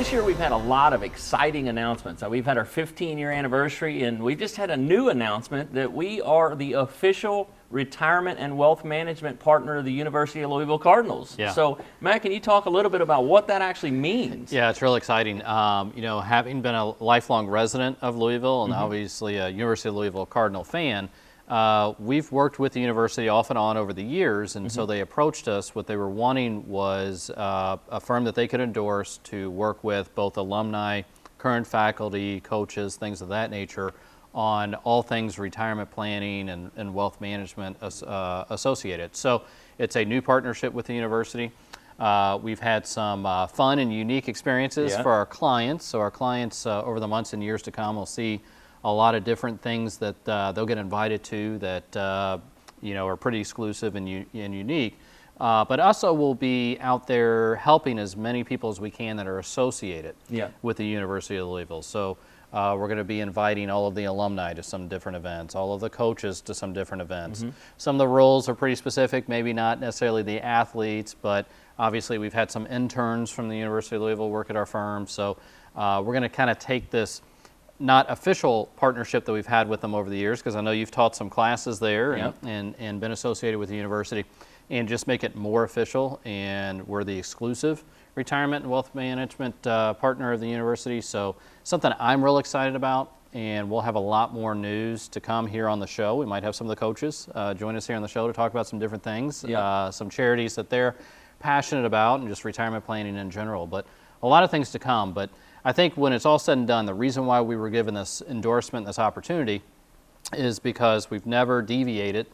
this year we've had a lot of exciting announcements. We've had our 15-year anniversary, and we just had a new announcement that we are the official retirement and wealth management partner of the University of Louisville Cardinals. Yeah. So, Matt, can you talk a little bit about what that actually means? Yeah, it's really exciting. You know, having been a lifelong resident of Louisville and obviously a University of Louisville Cardinal fan, we've worked with the university off and on over the years, and so they approached us. What they were wanting was a firm that they could endorse to work with both alumni, current faculty, coaches, things of that nature, on all things retirement planning and wealth management associated. So it's a new partnership with the university. We've had some fun and unique experiences for our clients. So our clients over the months and years to come will see a lot of different things that they'll get invited to that you know, are pretty exclusive and unique. But also we'll be out there helping as many people as we can that are associated with the University of Louisville. So we're going to be inviting all of the alumni to some different events, all of the coaches to some different events. Some of the roles are pretty specific, maybe not necessarily the athletes, but obviously we've had some interns from the University of Louisville work at our firm. So we're going to kind of take this not official partnership that we've had with them over the years, because I know you've taught some classes there and been associated with the university, and just make it more official. And we're the exclusive retirement and wealth management partner of the university. So something I'm real excited about, and we'll have a lot more news to come here on the show. We might have some of the coaches join us here on the show to talk about some different things, some charities that they're passionate about, and just retirement planning in general. But a lot of things to come. But I think when it's all said and done, the reason why we were given this endorsement, this opportunity, is because we've never deviated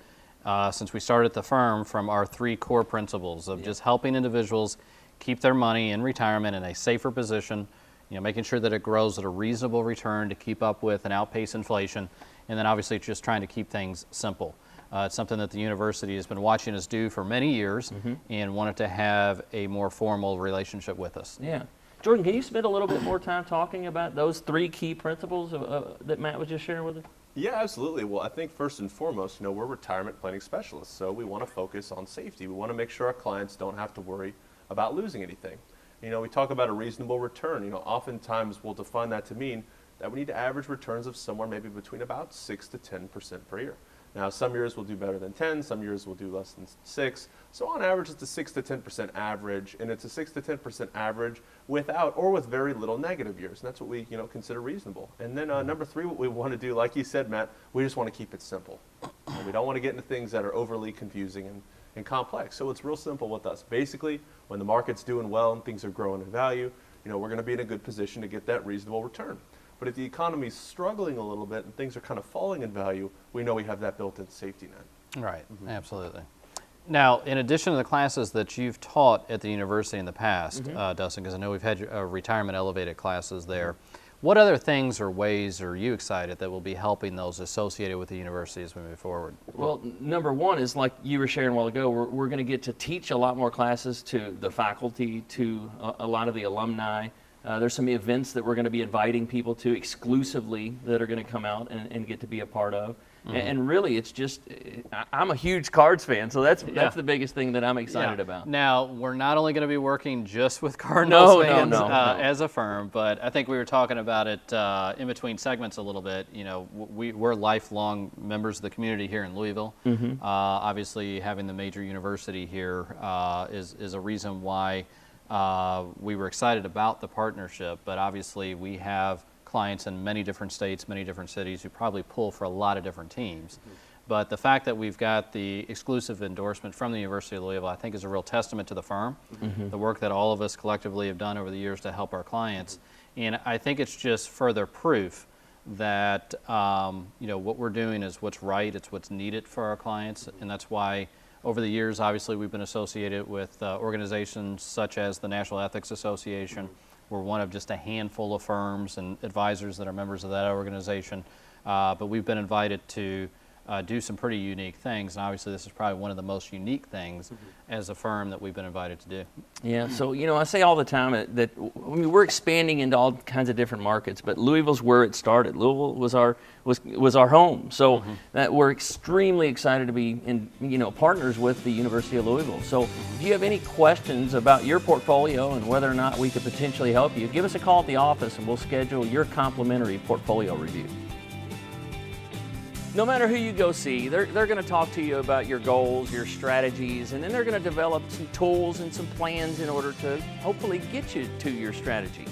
since we started the firm from our three core principles of just helping individuals keep their money in retirement in a safer position, you know, making sure that it grows at a reasonable return to keep up with and outpace inflation, and then obviously just trying to keep things simple. It's something that the university has been watching us do for many years and wanted to have a more formal relationship with us. Yeah. Jordan, can you spend a little bit more time talking about those three key principles that Matt was just sharing with us? Yeah, absolutely. Well, I think first and foremost, you know, we're retirement planning specialists, so we want to focus on safety. We want to make sure our clients don't have to worry about losing anything. You know, we talk about a reasonable return. You know, oftentimes we'll define that to mean that we need to average returns of somewhere maybe between about 6 to 10% per year. Now, some years we'll do better than 10, some years we'll do less than 6. So on average, it's a 6 to 10% average, and it's a 6 to 10% average without or with very little negative years. And that's what we, you know, consider reasonable. And then number 3, what we want to do, like you said, Matt, we just want to keep it simple. And we don't want to get into things that are overly confusing and complex. So it's real simple with us. Basically, when the market's doing well and things are growing in value, you know, we're going to be in a good position to get that reasonable return. But if the economy's struggling a little bit and things are kind of falling in value, we know we have that built-in safety net. Right, absolutely. Now, in addition to the classes that you've taught at the university in the past, Dustin, because I know we've had retirement elevated classes there, what other things or ways are you excited that will be helping those associated with the university as we move forward? Well, number one is, like you were sharing a while ago, we're going to get to teach a lot more classes to the faculty, to a lot of the alumni. There's some events that we're going to be inviting people to exclusively that are going to come out and get to be a part of. And really, it's just, I'm a huge Cards fan, so that's the biggest thing that I'm excited about. Now, we're not only going to be working just with Cardinals fans no. As a firm, but I think we were talking about it in between segments a little bit. You know, we're lifelong members of the community here in Louisville. Obviously, having the major university here is a reason why we were excited about the partnership, but obviously we have clients in many different states, many different cities who probably pull for a lot of different teams. But the fact that we've got the exclusive endorsement from the University of Louisville, I think is a real testament to the firm, the work that all of us collectively have done over the years to help our clients. And I think it's just further proof that you know, what we're doing is what's right, it's what's needed for our clients, and that's why over the years, obviously, we've been associated with organizations such as the National Ethics Association. We're one of just a handful of firms and advisors that are members of that organization. But we've been invited to do some pretty unique things. And obviously, this is probably one of the most unique things as a firm that we've been invited to do. Yeah, so I say all the time that we're expanding into all kinds of different markets, but Louisville's where it started. Louisville was our home, so that we're extremely excited to be partners with the University of Louisville. So if you have any questions about your portfolio and whether or not we could potentially help you, give us a call at the office and we'll schedule your complimentary portfolio review. No matter who you go see, they're going to talk to you about your goals, your strategies, and then they're going to develop some tools and some plans in order to hopefully get you to your strategy.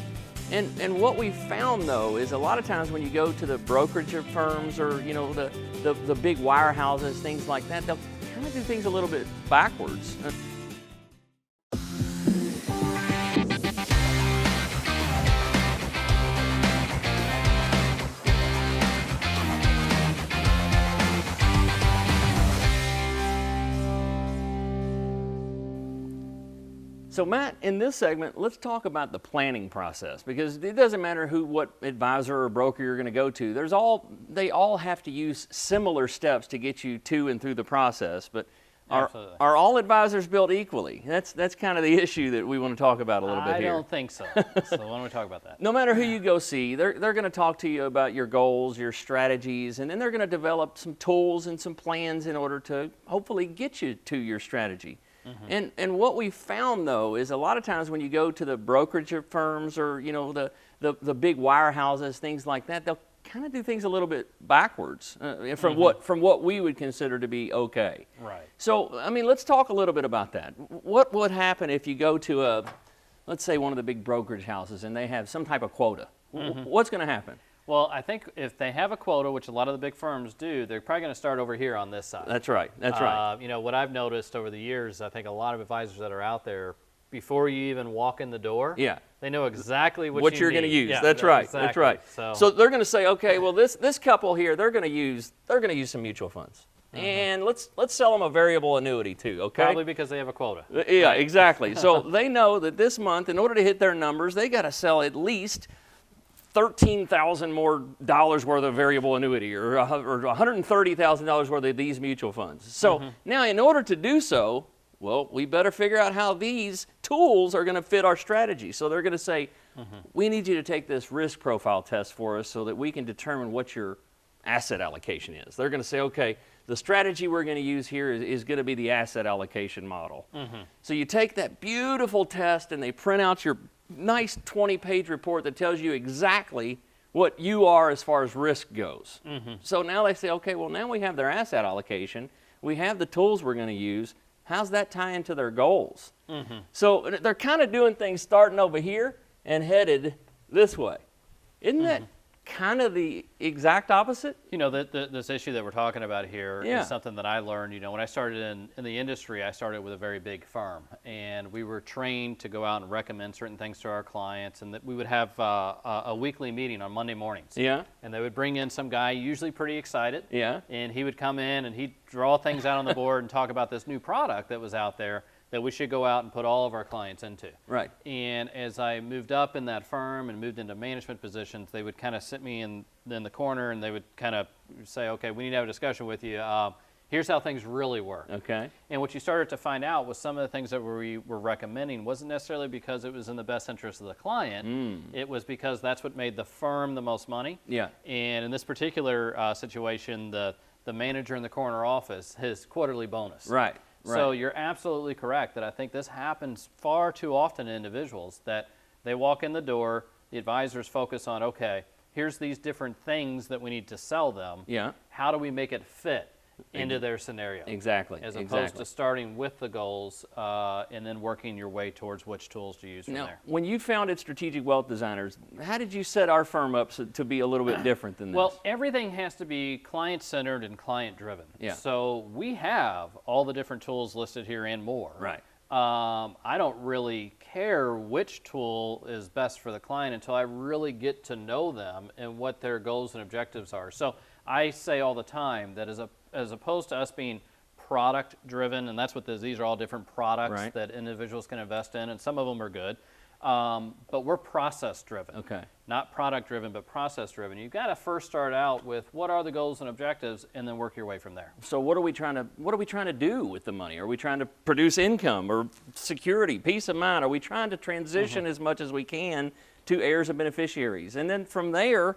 And what we found though is a lot of times when you go to the brokerage firms or the big wirehouses, things like that, they'll kind of do things a little bit backwards. So Matt, in this segment, let's talk about the planning process, because it doesn't matter what advisor or broker you're going to go to. They all have to use similar steps to get you to and through the process. But are all advisors built equally? That's kind of the issue that we want to talk about a little bit here. I don't think so. So why don't we talk about that? No matter who you go see, they're going to talk to you about your goals, your strategies, and then they're going to develop some tools and some plans in order to hopefully get you to your strategy. And what we found though is a lot of times when you go to the brokerage firms or the big wirehouses, things like that, they'll kind of do things a little bit backwards from what we would consider to be okay. Right. So I mean, let's talk a little bit about that. What would happen if you go to let's say one of the big brokerage houses and they have some type of quota? What's going to happen? Well, I think if they have a quota, which a lot of the big firms do, they're probably going to start over here on this side. That's right. That's right. What I've noticed over the years, I think a lot of advisors that are out there, before you even walk in the door, they know exactly what you're going to use. Yeah, that's right. Exactly. That's right. So they're going to say, okay, well this couple here, they're going to use some mutual funds. And let's sell them a variable annuity too, okay? Probably because they have a quota. Yeah, exactly. So they know that this month, in order to hit their numbers, they got to sell at least $13,000 more worth of variable annuity or $130,000 worth of these mutual funds. So now in order to do so, well, we better figure out how these tools are going to fit our strategy. So they're going to say, we need you to take this risk profile test for us so that we can determine what your asset allocation is. They're going to say, okay, the strategy we're going to use here is going to be the asset allocation model. So you take that beautiful test and they print out your nice 20-page report that tells you exactly what you are as far as risk goes. So now they say, okay, well now we have their asset allocation, we have the tools we're going to use, how's that tie into their goals? So they're kind of doing things starting over here and headed this way. Isn't that kind of the exact opposite? This issue that we're talking about here is something that I learned. When I started in the industry, I started with a very big firm, and we were trained to go out and recommend certain things to our clients, and that we would have a weekly meeting on Monday mornings. Yeah. And they would bring in some guy, usually pretty excited. Yeah. And he would come in and he'd draw things out on the board and talk about this new product that was out there that we should go out and put all of our clients into. Right. And as I moved up in that firm and moved into management positions, they would kind of sit me in the corner and they would kind of say, okay, we need to have a discussion with you. Here's how things really work. Okay. And what you started to find out was some of the things that we were recommending wasn't necessarily because it was in the best interest of the client. It was because that's what made the firm the most money. Yeah. And in this particular situation, the manager in the corner office, his quarterly bonus. Right. So you're absolutely correct that I think this happens far too often in individuals, that they walk in the door, the advisors focus on, okay, here's these different things that we need to sell them. Yeah. How do we make it fit into their scenario? Exactly. As opposed to starting with the goals and then working your way towards which tools to use from there. When you founded Strategic Wealth Designers, how did you set our firm up to be a little bit different than this? Well, everything has to be client-centered and client-driven. Yeah. So we have all the different tools listed here and more. Right. I don't really care which tool is best for the client until I really get to know them and what their goals and objectives are. So I say all the time that as opposed to us being product driven, and that's what these are all different products that individuals can invest in, and some of them are good. but we're process driven. Okay. Not product driven, but process driven. You've got to first start out with what are the goals and objectives, and then work your way from there. So what are we trying to do with the money? Are we trying to produce income or security, peace of mind? Are we trying to transition as much as we can to heirs and beneficiaries? And then from there,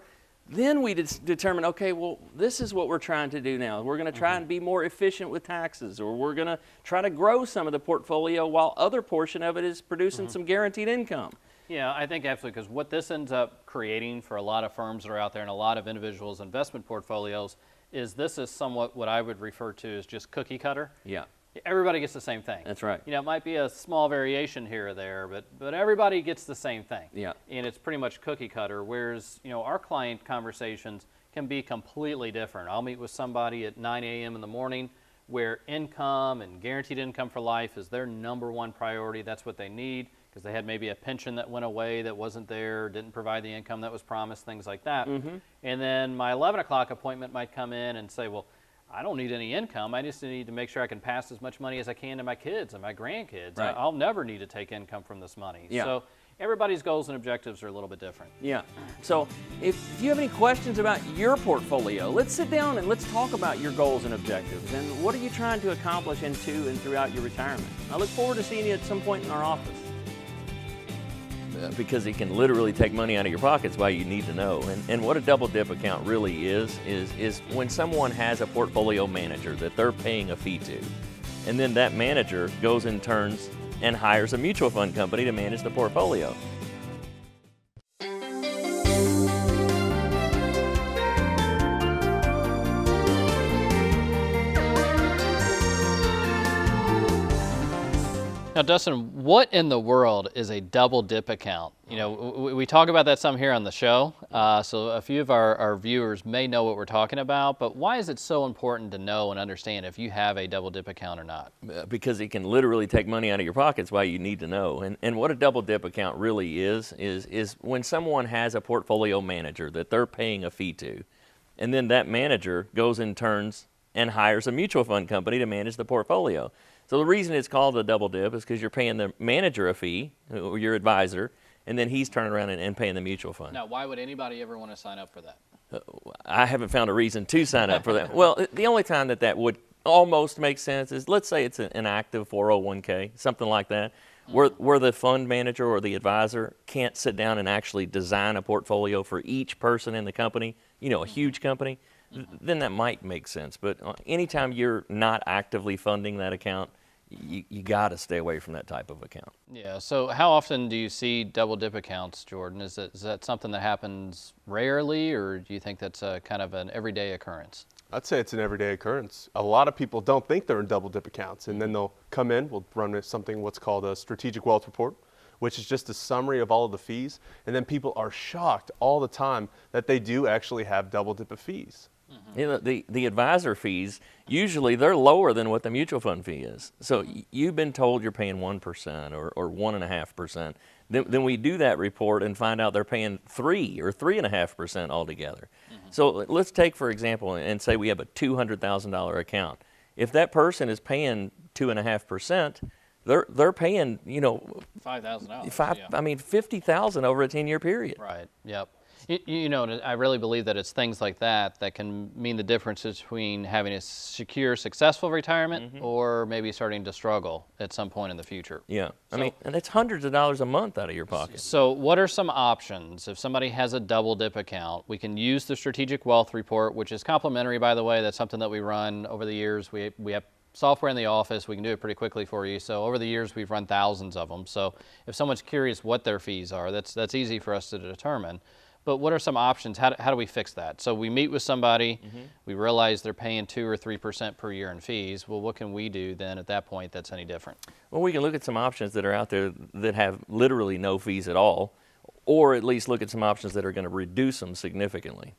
then we determine, okay, well, this is what we're trying to do now. We're going to try and be more efficient with taxes, or we're going to try to grow some of the portfolio while other portion of it is producing some guaranteed income. Yeah, I think absolutely, because what this ends up creating for a lot of firms that are out there and a lot of individuals' investment portfolios is this is somewhat what I would refer to as just cookie cutter. Yeah. Everybody gets the same thing. That's right. You know, it might be a small variation here or there, but everybody gets the same thing. Yeah. And it's pretty much cookie cutter, whereas, you know, our client conversations can be completely different. I'll meet with somebody at 9 a.m. in the morning where income and guaranteed income for life is their number one priority. That's what they need because they had maybe a pension that went away that wasn't there, didn't provide the income that was promised, things like that. And then my 11 o'clock appointment might come in and say, well, I don't need any income. I just need to make sure I can pass as much money as I can to my kids and my grandkids. Right. I'll never need to take income from this money. Yeah. So everybody's goals and objectives are a little bit different. Yeah. So if you have any questions about your portfolio, let's sit down and let's talk about your goals and objectives and what are you trying to accomplish into and throughout your retirement. I look forward to seeing you at some point in our office. Because it can literally take money out of your pockets, why you need to know. And what a double dip account really is when someone has a portfolio manager that they're paying a fee to, and then that manager goes and turns and hires a mutual fund company to manage the portfolio. Now, Dustin, what in the world is a double dip account? You know, we talk about that some here on the show, so a few of our viewers may know what we're talking about, but why is it so important to know and understand if you have a double dip account or not? Because it can literally take money out of your pockets, why you need to know. And what a double dip account really is when someone has a portfolio manager that they're paying a fee to, and then that manager goes and turns and hires a mutual fund company to manage the portfolio. So the reason it's called a double dip is because you're paying the manager a fee, or your advisor, and then he's turning around and paying the mutual fund. Now, why would anybody ever want to sign up for that? I haven't found a reason to sign up for that. Well, the only time that would almost make sense is, let's say it's an active 401k, something like that, where the fund manager or the advisor can't sit down and actually design a portfolio for each person in the company, you know, a huge company, then that might make sense. But anytime you're not actively funding that account, you got to stay away from that type of account. Yeah, so how often do you see double dip accounts, Jordan? Is that something that happens rarely, or do you think that's a kind of an everyday occurrence? I'd say it's an everyday occurrence. A lot of people don't think they're in double dip accounts, and then they'll come in, we'll run something what's called a strategic wealth report, which is just a summary of all of the fees, and then people are shocked all the time that they do actually have double dip of fees. You know, the advisor fees, usually they're lower than what the mutual fund fee is. So you've been told you're paying 1% or 1.5%. Then we do that report and find out they're paying 3 or 3.5% altogether. So let's take, for example, and say we have a $200,000 account. If that person is paying 2.5%, they're paying, you know, $5,000. I mean, $50,000 over a 10-year period. Right. Yep. You know, I really believe that it's things like that that can mean the difference between having a secure, successful retirement or maybe starting to struggle at some point in the future. Yeah. I mean, and that's hundreds of dollars a month out of your pocket. So what are some options? If somebody has a double dip account, we can use the Strategic Wealth Report, which is complimentary, by the way. That's something that we run over the years. We have software in the office. We can do it pretty quickly for you. So over the years, we've run thousands of them. So if someone's curious what their fees are, that's easy for us to determine. But what are some options? How do we fix that? So we meet with somebody, we realize they're paying 2 or 3% per year in fees. Well, what can we do then at that point that's any different? Well, we can look at some options that are out there that have literally no fees at all, or at least look at some options that are going to reduce them significantly.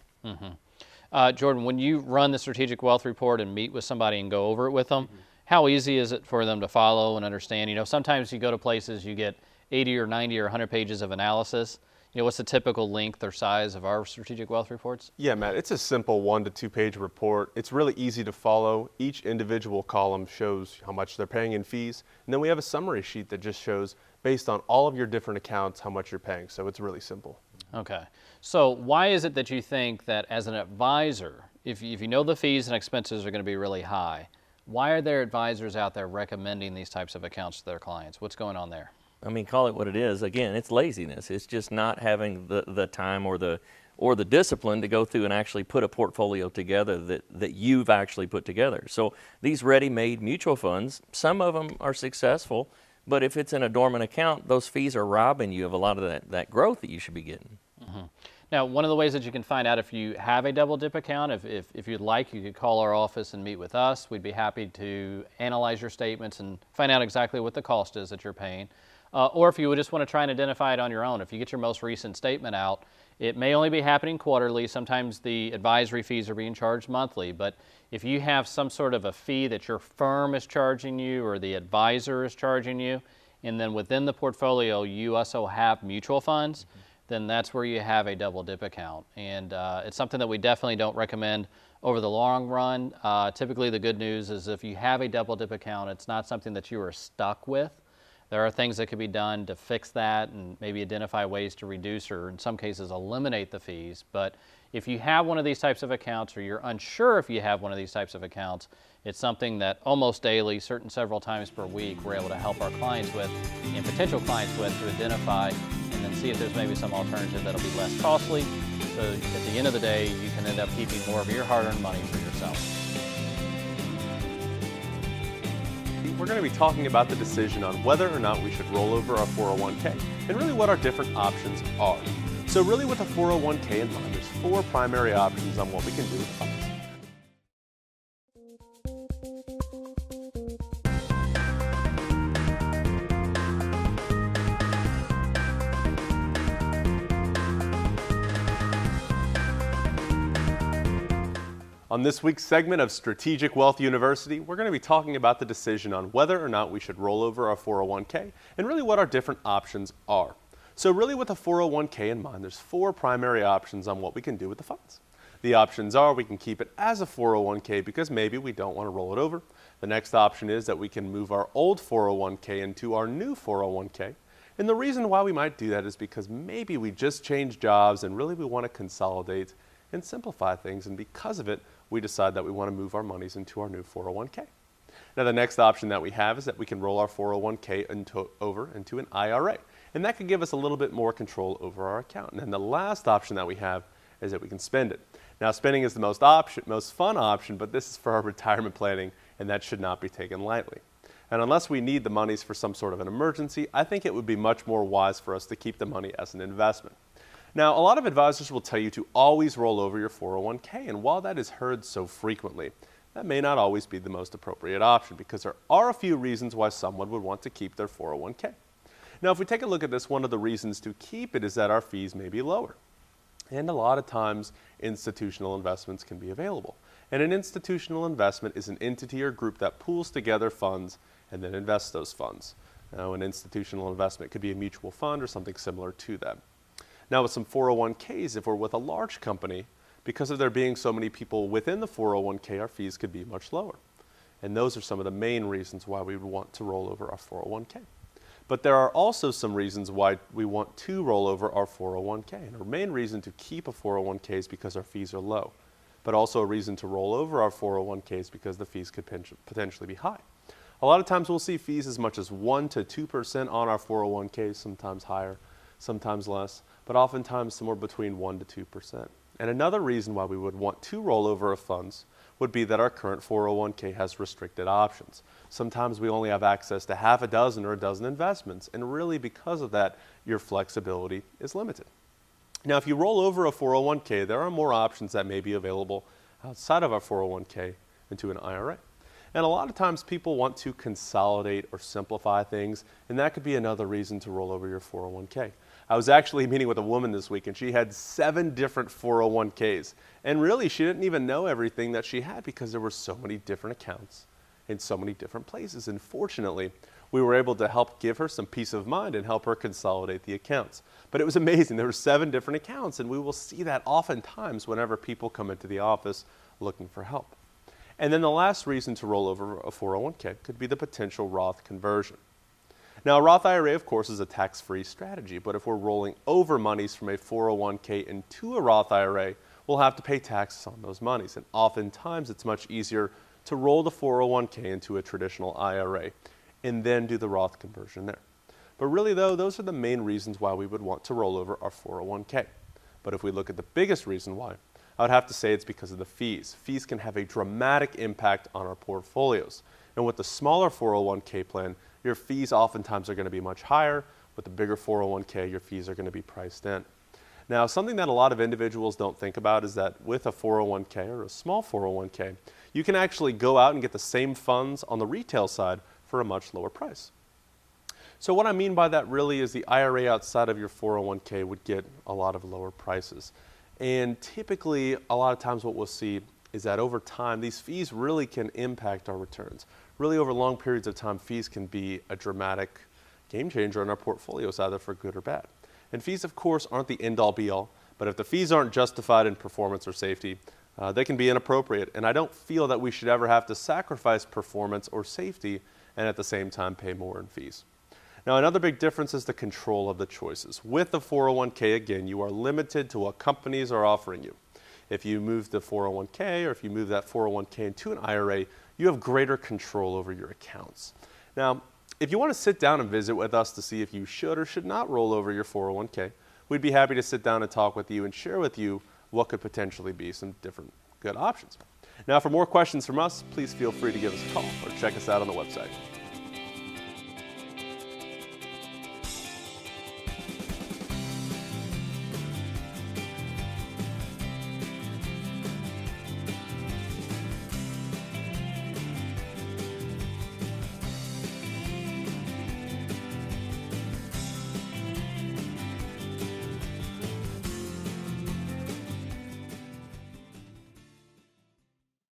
Jordan, when you run the Strategic Wealth Report and meet with somebody and go over it with them, how easy is it for them to follow and understand? You know, sometimes you go to places, you get 80 or 90 or 100 pages of analysis. what's the typical length or size of our strategic wealth reports? Yeah, Matt, it's a simple 1 to 2 page report. It's really easy to follow. Each individual column shows how much they're paying in fees. And then we have a summary sheet that just shows, based on all of your different accounts, how much you're paying. So it's really simple. Okay. So why is it that you think that as an advisor, if you know the fees and expenses are going to be really high, why are there advisors out there recommending these types of accounts to their clients? What's going on there? I mean, call it what it is. Again, it's laziness. It's just not having the time or the discipline to go through and actually put a portfolio together that you've actually put together. So these ready-made mutual funds, some of them are successful, but if it's in a dormant account, those fees are robbing you of a lot of that growth that you should be getting. Mm-hmm. Now, one of the ways that you can find out if you have a double dip account, if you'd like, you could call our office and meet with us. We'd be happy to analyze your statements and find out exactly what the cost is that you're paying. Or if you would just want to try and identify it on your own, if you get your most recent statement out, it may only be happening quarterly. Sometimes the advisory fees are being charged monthly. But if you have some sort of a fee that your firm is charging you or the advisor is charging you, and then within the portfolio you also have mutual funds, then that's where you have a double dip account. And it's something that we definitely don't recommend over the long run. Typically the good news is if you have a double dip account, it's not something that you are stuck with. There are things that could be done to fix that and maybe identify ways to reduce or in some cases eliminate the fees. But if you have one of these types of accounts or you're unsure if you have one of these types of accounts, it's something that almost daily, several times per week, we're able to help our clients with and potential clients with to identify and then see if there's maybe some alternative that'll be less costly. So at the end of the day, you can end up keeping more of your hard-earned money for yourself. We're going to be talking about the decision on whether or not we should roll over our 401k and really what our different options are. So really with a 401k in mind, there's 4 primary options on what we can do with funds. On this week's segment of Strategic Wealth University, we're going to be talking about the decision on whether or not we should roll over our 401k and really what our different options are. So really with a 401k in mind, there's 4 primary options on what we can do with the funds. The options are we can keep it as a 401k because maybe we don't want to roll it over. The next option is that we can move our old 401k into our new 401k. And the reason why we might do that is because maybe we just changed jobs and really we want to consolidate and simplify things, and because of it, we decide that we want to move our monies into our new 401k. Now the next option that we have is that we can roll our 401k over into an IRA, and that could give us a little bit more control over our account. And then the last option that we have is that we can spend it. Now spending is the most fun option, but this is for our retirement planning, and that should not be taken lightly. And unless we need the monies for some sort of an emergency, I think it would be much more wise for us to keep the money as an investment. Now, a lot of advisors will tell you to always roll over your 401k, and while that is heard so frequently, that may not always be the most appropriate option because there are a few reasons why someone would want to keep their 401k. Now, if we take a look at this, one of the reasons to keep it is that our fees may be lower. And a lot of times, institutional investments can be available. And an institutional investment is an entity or group that pools together funds and then invests those funds. Now, an institutional investment could be a mutual fund or something similar to that. Now with some 401ks, if we're with a large company, because of there being so many people within the 401k, our fees could be much lower. And those are some of the main reasons why we would want to roll over our 401k. But there are also some reasons why we want to roll over our 401k. And our main reason to keep a 401k is because our fees are low. But also a reason to roll over our 401k is because the fees could potentially be high. A lot of times we'll see fees as much as 1 to 2% on our 401ks, sometimes higher, sometimes less, but oftentimes somewhere between 1 to 2%. And another reason why we would want to roll over our funds would be that our current 401k has restricted options. Sometimes we only have access to half a dozen or a dozen investments, and really because of that, your flexibility is limited. Now, if you roll over a 401k, there are more options that may be available outside of our 401k into an IRA. And a lot of times people want to consolidate or simplify things, and that could be another reason to roll over your 401k. I was actually meeting with a woman this week, and she had 7 different 401ks. And really, she didn't even know everything that she had because there were so many different accounts in so many different places. And fortunately, we were able to help give her some peace of mind and help her consolidate the accounts. But it was amazing. There were 7 different accounts, and we will see that oftentimes whenever people come into the office looking for help. And then the last reason to roll over a 401k could be the potential Roth conversion. Now, a Roth IRA, of course, is a tax-free strategy, but if we're rolling over monies from a 401k into a Roth IRA, we'll have to pay taxes on those monies. And oftentimes, it's much easier to roll the 401k into a traditional IRA and then do the Roth conversion there. But really, though, those are the main reasons why we would want to roll over our 401k. But if we look at the biggest reason why, I would have to say it's because of the fees. Fees can have a dramatic impact on our portfolios. And with the smaller 401k plan, your fees oftentimes are going to be much higher. With the bigger 401k, your fees are going to be priced in. Now, something that a lot of individuals don't think about is that with a 401k or a small 401k, you can actually go out and get the same funds on the retail side for a much lower price. So what I mean by that really is the IRA outside of your 401k would get a lot of lower prices. And typically, a lot of times what we'll see is that over time, these fees really can impact our returns. Really, over long periods of time, fees can be a dramatic game changer in our portfolios, either for good or bad. And fees, of course, aren't the end-all be-all, but if the fees aren't justified in performance or safety, they can be inappropriate. And I don't feel that we should ever have to sacrifice performance or safety and at the same time pay more in fees. Now, another big difference is the control of the choices. With the 401k, again, you are limited to what companies are offering you. If you move the 401k or if you move that 401k into an IRA, you have greater control over your accounts. Now, if you want to sit down and visit with us to see if you should or should not roll over your 401k, we'd be happy to sit down and talk with you and share with you what could potentially be some different good options. Now, for more questions from us, please feel free to give us a call or check us out on the website.